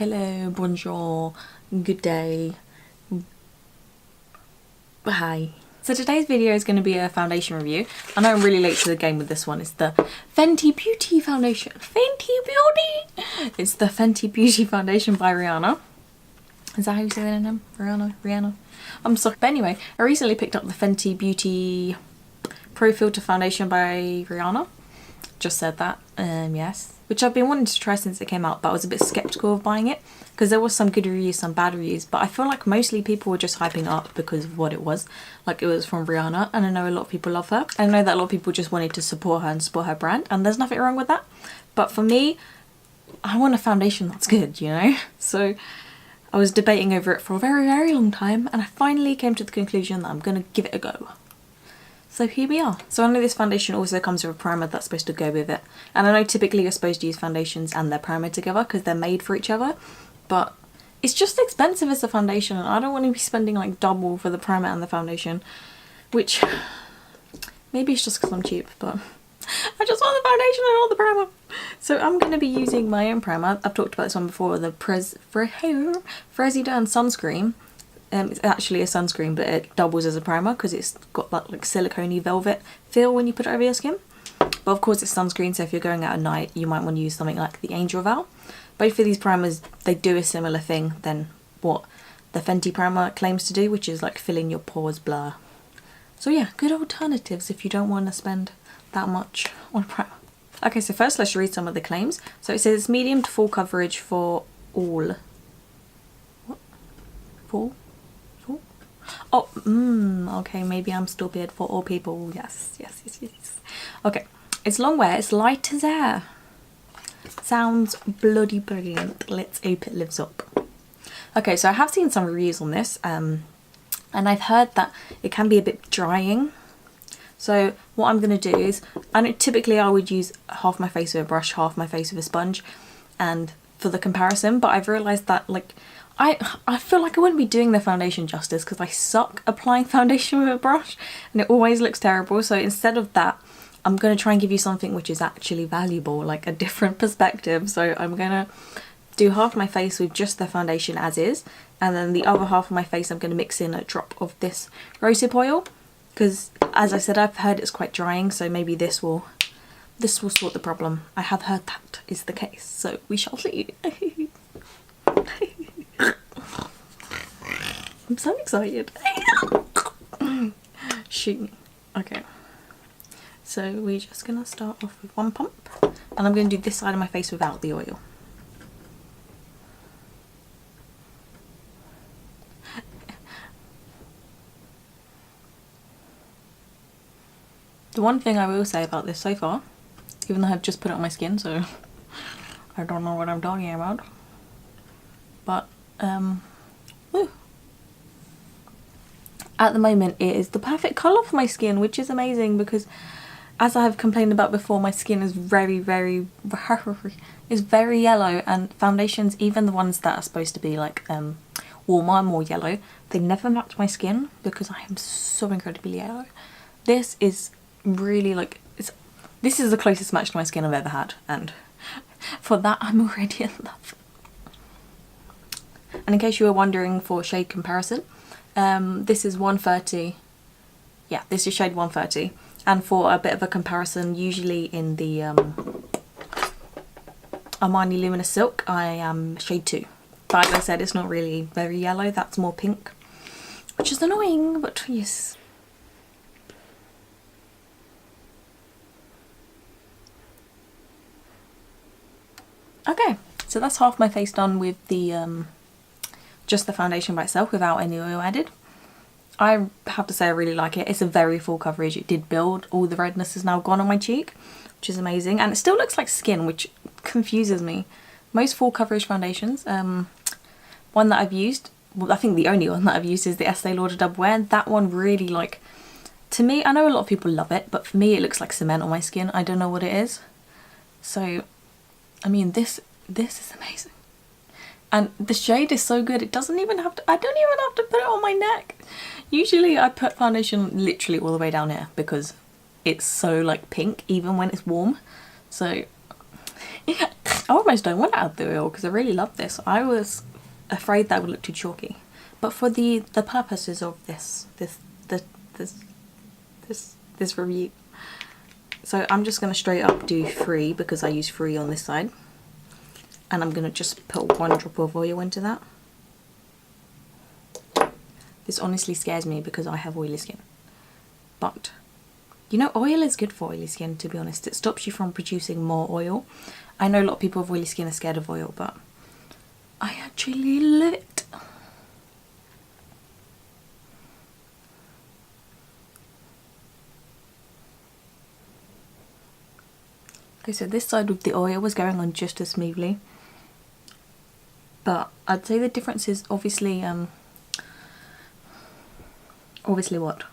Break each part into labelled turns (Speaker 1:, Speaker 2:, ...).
Speaker 1: Hello, bonjour, good day, hi. So today's video is going to be a foundation review. I know I'm really late to the game with this one. It's the Fenty Beauty Foundation. Fenty Beauty! It's the Fenty Beauty Foundation by Rihanna. Is that how you say that name? Rihanna? I'm sorry. But anyway, I recently picked up the Fenty Beauty Pro Filter Foundation by Rihanna. Just said that, yes. Which I've been wanting to try since it came out, but I was a bit skeptical of buying it because there was some good reviews, some bad reviews, but I feel like mostly people were just hyping it up because of what it was. Like, it was from Rihanna, and I know a lot of people love her. I know that a lot of people just wanted to support her and support her brand, and there's nothing wrong with that. But for me, I want a foundation that's good, you know? So I was debating over it for a very, very long time, and I finally came to the conclusion that I'm gonna give it a go. So here we are. So I know this foundation also comes with a primer that's supposed to go with it. And I know typically you're supposed to use foundations and their primer together because they're made for each other. But it's just expensive as a foundation, and I don't want to be spending like double for the primer and the foundation. Which, maybe it's just because I'm cheap, but I just want the foundation and not the primer. So I'm going to be using my own primer. I've talked about this one before, the Presiderne sunscreen. It's actually a sunscreen, but it doubles as a primer because it's got that like silicone-y velvet feel when you put it over your skin. But of course it's sunscreen, so if you're going out at night you might want to use something like the Angel Val. Both of these primers, they do a similar thing than what the Fenty primer claims to do, which is like filling your pores blur. So yeah, good alternatives if you don't want to spend that much on a primer. Okay, so first let's read some of the claims. So it says it's medium to full coverage for all. What? Full? Oh, okay, maybe I'm stupid. For all people. Yes. Okay, it's long wear, it's light as air. Sounds bloody brilliant. Let's hope it lives up. Okay, so I have seen some reviews on this, and I've heard that it can be a bit drying. So what I'm going to do is, typically I would use half my face with a brush, half my face with a sponge, and for the comparison, but I've realised that like I feel like I wouldn't be doing the foundation justice because I suck applying foundation with a brush and it always looks terrible. So instead of that, I'm going to try and give you something which is actually valuable, like a different perspective. So I'm going to do half my face with just the foundation as is, and then the other half of my face I'm going to mix in a drop of this rosehip oil because, as I said, I've heard it's quite drying, so maybe this will sort the problem. I have heard that is the case, so we shall see. I'm so excited. Shoot. Okay. So we're just gonna start off with one pump, and I'm gonna do this side of my face without the oil. The one thing I will say about this so far, even though I've just put it on my skin, so I don't know what I'm talking about, but woo. At the moment it is the perfect colour for my skin, which is amazing because, as I have complained about before, my skin is very yellow, and foundations, even the ones that are supposed to be like warmer, more yellow, they never match my skin because I am so incredibly yellow. This is really like, this is the closest match to my skin I've ever had, and for that I'm already in love. And in case you were wondering for shade comparison, this is 130. Yeah, this is shade 130. And for a bit of a comparison, usually in the Armani Luminous Silk, I am shade 2. But as I said, it's not really very yellow, that's more pink, which is annoying, but yes. Okay, so that's half my face done with the just the foundation by itself without any oil added. I have to say I really like it. It's a very full coverage. It did build. All the redness is now gone on my cheek, which is amazing. And it still looks like skin, which confuses me. Most full coverage foundations, one that I've used, well, I think the only one that I've used is the Estee Lauder Double, and that one really, like, to me, I know a lot of people love it, but for me it looks like cement on my skin. I don't know what it is. So, I mean, this is amazing. And the shade is so good, it doesn't even have to, I don't even have to put it on my neck. Usually I put foundation literally all the way down here because it's so like pink even when it's warm. So I almost don't want to add the oil because I really love this. I was afraid that would look too chalky, but for the purposes of this review, so I'm just going to straight up do 3 because I use 3 on this side, and I'm going to just put 1 drop of oil into that. This honestly scares me because I have oily skin, but you know, oil is good for oily skin, to be honest. It stops you from producing more oil. I know a lot of people with oily skin are scared of oil, but I actually love it. Okay, so this side with the oil was going on just as smoothly, but I'd say the difference is obviously what?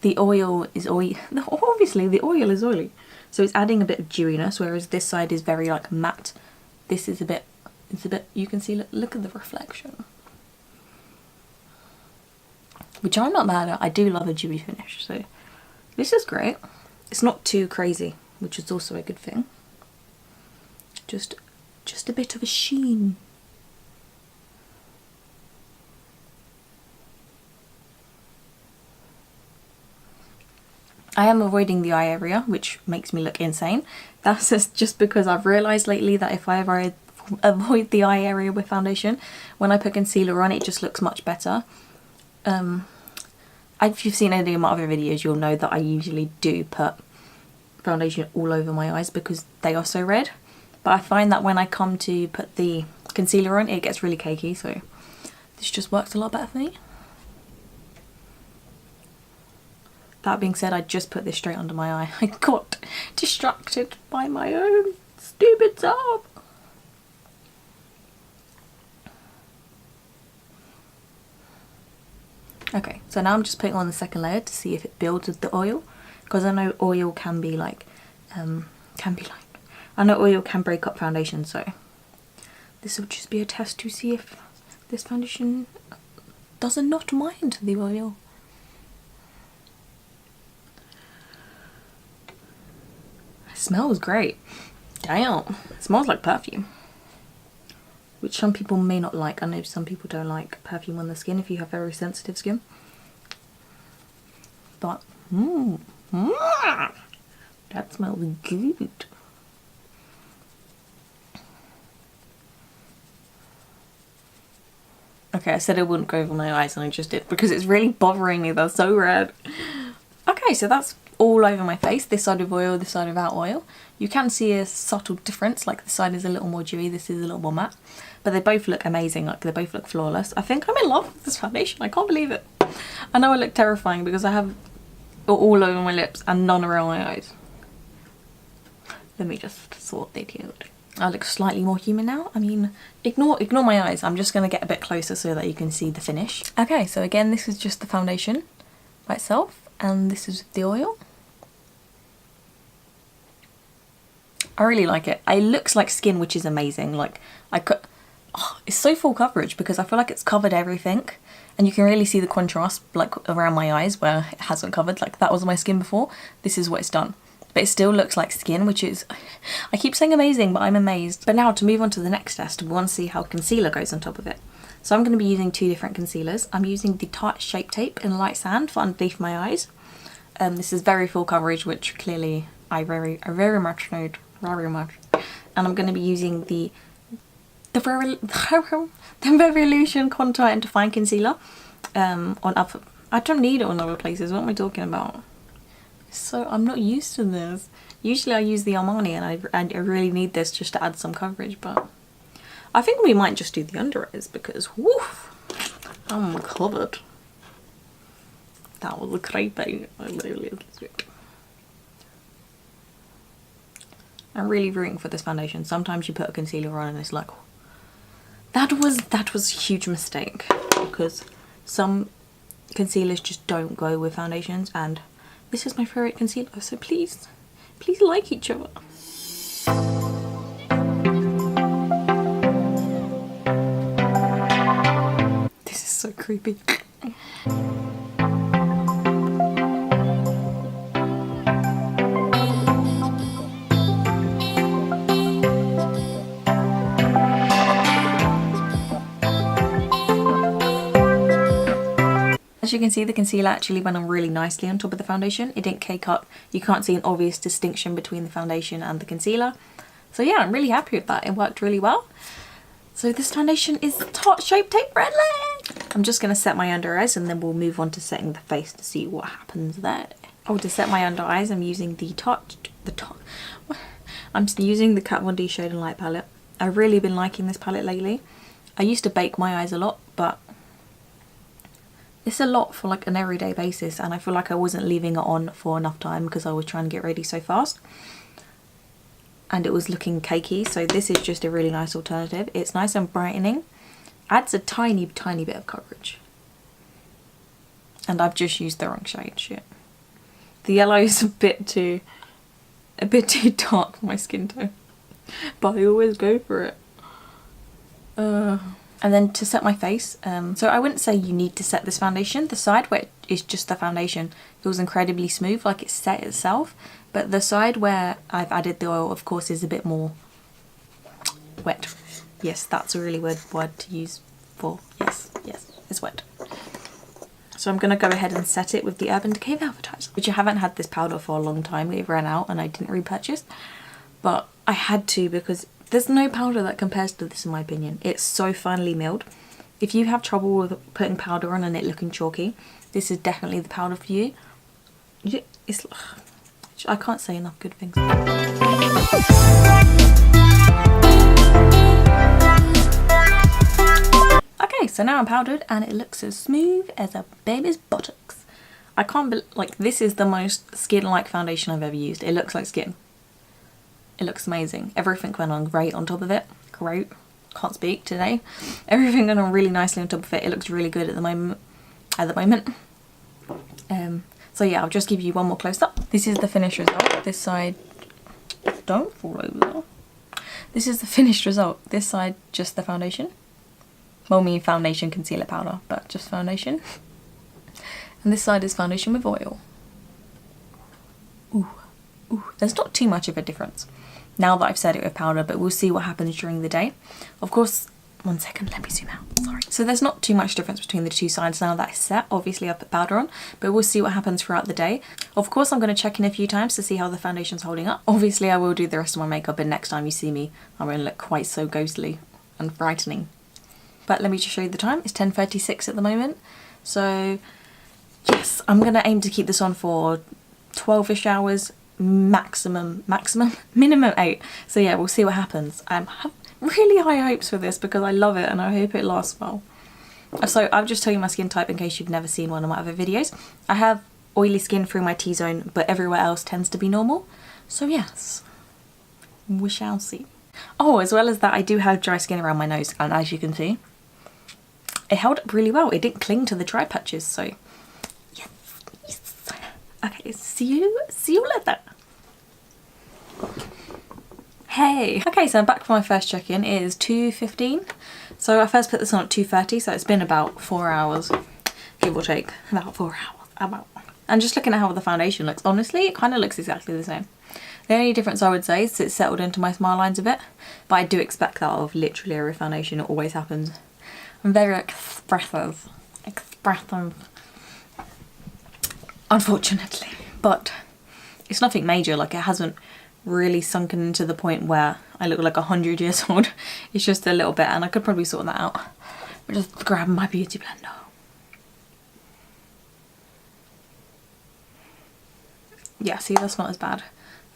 Speaker 1: The oil is oily. Obviously the oil is oily, so it's adding a bit of dewiness, whereas this side is very like matte. This is a bit, you can see, look at the reflection, which I'm not mad at. I do love a dewy finish, so this is great. It's not too crazy, which is also a good thing. Just a bit of a sheen. I am avoiding the eye area, which makes me look insane. That's just because I've realised lately that if I ever avoid the eye area with foundation, when I put concealer on, it just looks much better. If you've seen any of my other videos, you'll know that I usually do put foundation all over my eyes because they are so red. But I find that when I come to put the concealer on, it gets really cakey, so this just works a lot better for me. That being said, I just put this straight under my eye. I got distracted by my own stupid self. Okay, so now I'm just putting on the second layer to see if it builds with the oil, because I know oil can be like, I know oil can break up foundation, so this will just be a test to see if this foundation does not mind the oil. It smells great. Damn, it smells like perfume, which some people may not like. I know some people don't like perfume on the skin if you have very sensitive skin, but that smells good. Okay, I said it wouldn't go over my eyes and I just did because it's really bothering me. They're so red. Okay, so that's all over my face. This side with oil, this side without oil. You can see a subtle difference, like this side is a little more dewy, this is a little more matte. But they both look amazing, like they both look flawless. I think I'm in love with this foundation, I can't believe it. I know I look terrifying because I have it all over my lips and none around my eyes. Let me just sort it out. I look slightly more human now. I mean, ignore my eyes. I'm just going to get a bit closer so that you can see the finish. Okay, so again, this is just the foundation by itself, and this is the oil. I really like it. It looks like skin, which is amazing. Like, it's so full coverage because I feel like it's covered everything, and you can really see the contrast, like around my eyes where it hasn't covered. Like that was my skin before. This is what it's done. But it still looks like skin, which is, I keep saying amazing, but I'm amazed. But now to move on to the next test, we want to see how concealer goes on top of it. So I'm going to be using 2 different concealers. I'm using the Tarte Shape Tape in Light Sand for underneath my eyes. This is very full coverage, which clearly I very much need, very much. And I'm going to be using the Revolution Contour and Define Concealer on other. I don't need it on other places. What am I talking about? So I'm not used to this. Usually I use the Armani and I really need this just to add some coverage, but I think we might just do the under eyes because woof, I'm covered. That was creepy. I'm really rooting for this foundation. Sometimes you put a concealer on and it's like, that was a huge mistake because some concealers just don't go with foundations, and this is my favourite concealer, so please like each other. This is so creepy. As you can see, the concealer actually went on really nicely on top of the foundation. It didn't cake up. You can't see an obvious distinction between the foundation and the concealer. So yeah, I'm really happy with that. It worked really well. So this foundation is Tarte Shape Tape Red Leg. I'm just going to set my under eyes and then we'll move on to setting the face to see what happens there. Oh, to set my under eyes, I'm using I'm using the Kat Von D Shade and Light palette. I've really been liking this palette lately. I used to bake my eyes a lot, but it's a lot for like an everyday basis, and I feel like I wasn't leaving it on for enough time because I was trying to get ready so fast. And it was looking cakey, so this is just a really nice alternative. It's nice and brightening, adds a tiny bit of coverage. And I've just used the wrong shade, shit. The yellow is a bit too dark for my skin tone, but I always go for it. And then to set my face, so I wouldn't say you need to set this foundation. The side where it's just the foundation feels incredibly smooth, like it's set itself. But the side where I've added the oil, of course, is a bit more wet. Yes, that's a really weird word to use for, yes, it's wet. So I'm going to go ahead and set it with the Urban Decay Velvetizer, which I haven't had this powder for a long time. It ran out and I didn't repurchase. But I had to because there's no powder that compares to this in my opinion. It's so finely milled. If you have trouble with putting powder on and it looking chalky, this is definitely the powder for you. It's, I can't say enough good things. Okay, so now I'm powdered and it looks as smooth as a baby's buttocks. I can't believe, like, this is the most skin-like foundation I've ever used. It looks like skin. It looks amazing. Everything went on great on top of it. Great. Can't speak today. Everything went on really nicely on top of it. It looks really good at the moment. So yeah, I'll just give you one more close up. This is the finished result. This side, don't fall over. This is the finished result. This side, just the foundation. Well, I mean foundation, concealer, powder, but just foundation. And this side is foundation with oil. Ooh, there's not too much of a difference now that I've set it with powder, but we'll see what happens during the day. Of course, one second, let me zoom out, sorry. So there's not too much difference between the two sides now that it's set. Obviously I've put powder on, but we'll see what happens throughout the day. Of course I'm going to check in a few times to see how the foundation's holding up. Obviously I will do the rest of my makeup, and next time you see me, I'm going to look quite so ghostly and frightening. But let me just show you the time. It's 10:36 at the moment. So yes, I'm going to aim to keep this on for 12-ish hours, minimum 8. So yeah, we'll see what happens. I have really high hopes for this because I love it and I hope it lasts well. So I'll just tell you my skin type in case you've never seen one of my other videos. I have oily skin through my T-zone, but everywhere else tends to be normal. So yes, we shall see. Oh, as well as that, I do have dry skin around my nose, and as you can see, it held up really well. It didn't cling to the dry patches, so yes. Okay, see you later. Hey. Okay, so I'm back for my first check-in. It is 2:15. So I first put this on at 2:30, so it's been about 4 hours, give or take, about 4 hours, And just looking at how the foundation looks, honestly, it kind of looks exactly the same. The only difference I would say is it's settled into my smile lines a bit, but I do expect that of literally every foundation. It always happens. I'm very expressive, unfortunately, but it's nothing major. Like, it hasn't really sunken into the point where I look like 100 years old. It's just a little bit, and I could probably sort that out. But just grab my beauty blender. Yeah, see, that's not as bad.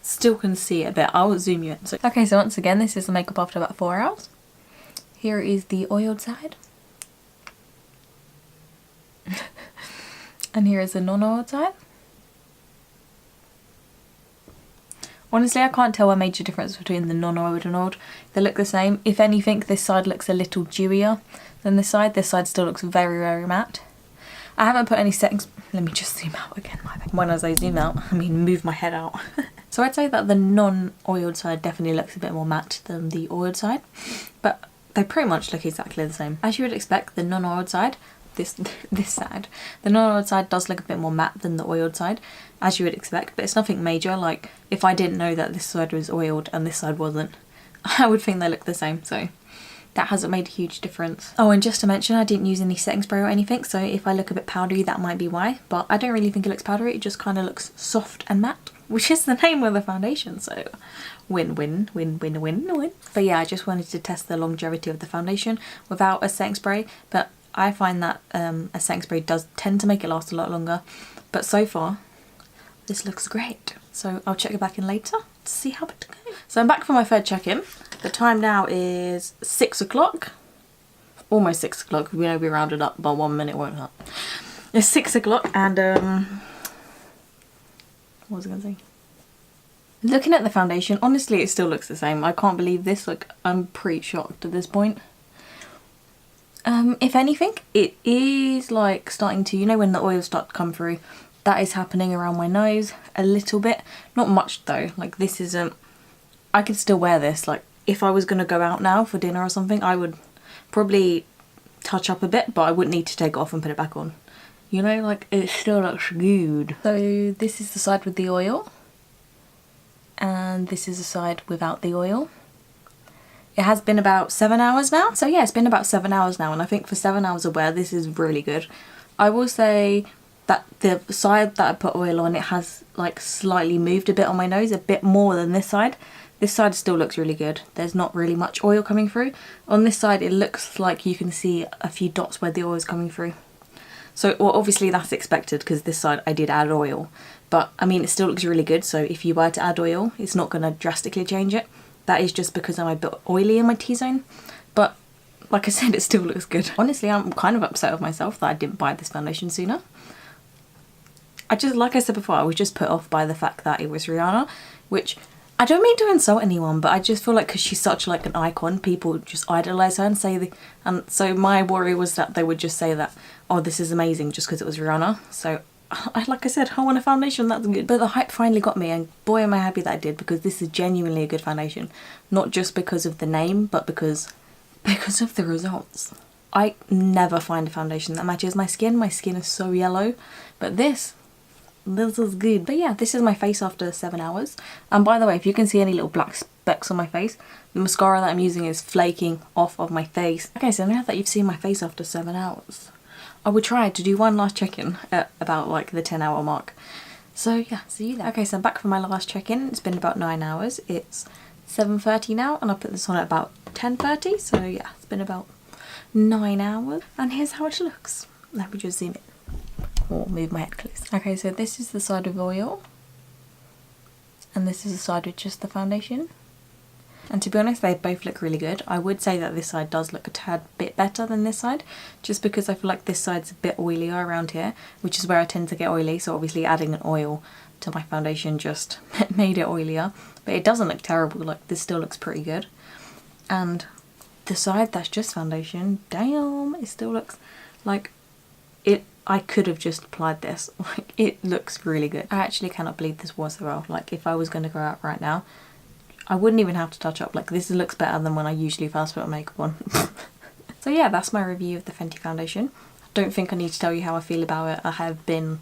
Speaker 1: Still can see it a bit. I'll zoom you in. So, okay, so once again, this is the makeup after about 4 hours. Here is the oiled side. And here is the non-oiled side. Honestly, I can't tell a major difference between the non-oiled and oiled. They look the same. If anything, this side looks a little dewier than this side. This side still looks very, very matte. I haven't put any settings. Let me just zoom out again. When I say zoom out, I mean move my head out. So I'd say that the non-oiled side definitely looks a bit more matte than the oiled side, but they pretty much look exactly the same. As you would expect, the non-oiled side, this side, the non-oiled side does look a bit more matte than the oiled side, as you would expect, but it's nothing major. Like, if I didn't know that this side was oiled and this side wasn't, I would think they look the same. So that hasn't made a huge difference. Oh, and just to mention, I didn't use any setting spray or anything, so if I look a bit powdery, that might be why. But I don't really think it looks powdery, it just kind of looks soft and matte, which is the name of the foundation, so win-win, win-win-win-win. But yeah, I just wanted to test the longevity of the foundation without a setting spray, but I find that a setting spray does tend to make it last a lot longer. But so far, this looks great. So I'll check it back in later to see how it goes. So I'm back for my third check-in. The time now is 6 o'clock. Almost 6 o'clock. We know we rounded up by 1 minute, won't it? It's 6 o'clock and what was I gonna say? Looking at the foundation, honestly it still looks the same. I can't believe this. Like, I'm pretty shocked at this point. If anything, it is like starting to, you know when the oils start to come through, that is happening around my nose a little bit. Not much though, like this isn't, I could still wear this. Like if I was going to go out now for dinner or something, I would probably touch up a bit, but I wouldn't need to take it off and put it back on. You know, like it still looks good. So this is the side with the oil, and this is the side without the oil. It has been about 7 hours now. So yeah, it's been about 7 hours now, and I think for 7 hours of wear, this is really good. I will say that the side that I put oil on, it has like slightly moved a bit on my nose, a bit more than this side. This side still looks really good. There's not really much oil coming through. On this side, it looks like you can see a few dots where the oil is coming through. So, well, obviously that's expected because this side I did add oil. But, I mean, it still looks really good. So if you were to add oil, it's not going to drastically change it. That is just because I'm a bit oily in my T-zone. But, like I said, it still looks good. Honestly, I'm kind of upset with myself that I didn't buy this foundation sooner. Like I said before, I was just put off by the fact that it was Rihanna, which I don't mean to insult anyone, but I just feel like because she's such like an icon, people just idolise her and say and so my worry was that they would just say that, oh, this is amazing just because it was Rihanna. So like I said, I want a foundation that's good. But the hype finally got me, and boy am I happy that I did, because this is genuinely a good foundation. Not just because of the name, but because of the results. I never find a foundation that matches my skin. My skin is so yellow, but this is good. But yeah, this is my face after 7 hours. And by the way, if you can see any little black specks on my face, the mascara that I'm using is flaking off of my face. Okay, so now that you've seen my face after 7 hours, I would try to do one last check-in at about like the 10-hour mark. So yeah, see you there. Okay, so I'm back for my last check-in. It's been about 9 hours. It's 7:30 now, and I put this on at about 10:30. So yeah, it's been about 9 hours. And here's how it looks. Let me just zoom in. Or move my head close. Okay, so this is the side with oil, and this is the side with just the foundation. And to be honest, they both look really good. I would say that this side does look a tad bit better than this side, just because I feel like this side's a bit oilier around here, which is where I tend to get oily. So obviously adding an oil to my foundation just made it oilier. But it doesn't look terrible. Like, this still looks pretty good. And the side that's just foundation, damn, it still looks like it. I could have just applied this. Like, it looks really good. I actually cannot believe this was so well. Like, if I was going to go out right now, I wouldn't even have to touch up. Like, this looks better than when I usually first put makeup on. So yeah, that's my review of the Fenty foundation. I don't think I need to tell you how I feel about it. I have been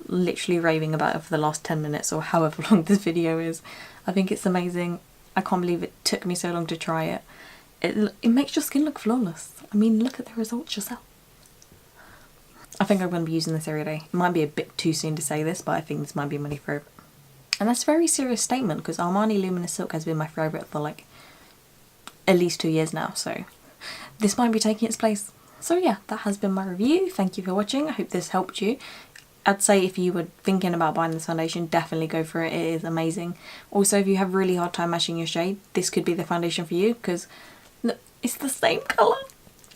Speaker 1: literally raving about it for the last 10 minutes or however long this video is. I think it's amazing. I can't believe it took me so long to try it. It makes your skin look flawless. I mean, look at the results yourself. I think I'm going to be using this every day. It might be a bit too soon to say this, but I think this might be my new favourite. And that's a very serious statement, because Armani Luminous Silk has been my favourite for like at least 2 years now, so this might be taking its place. So yeah, that has been my review. Thank you for watching. I hope this helped you. I'd say if you were thinking about buying this foundation, definitely go for it. It is amazing. Also, if you have really hard time matching your shade, this could be the foundation for you, because look, it's the same colour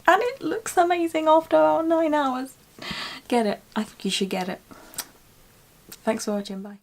Speaker 1: and it looks amazing after about 9 hours. Get it. I think you should get it. Thanks for watching. Bye.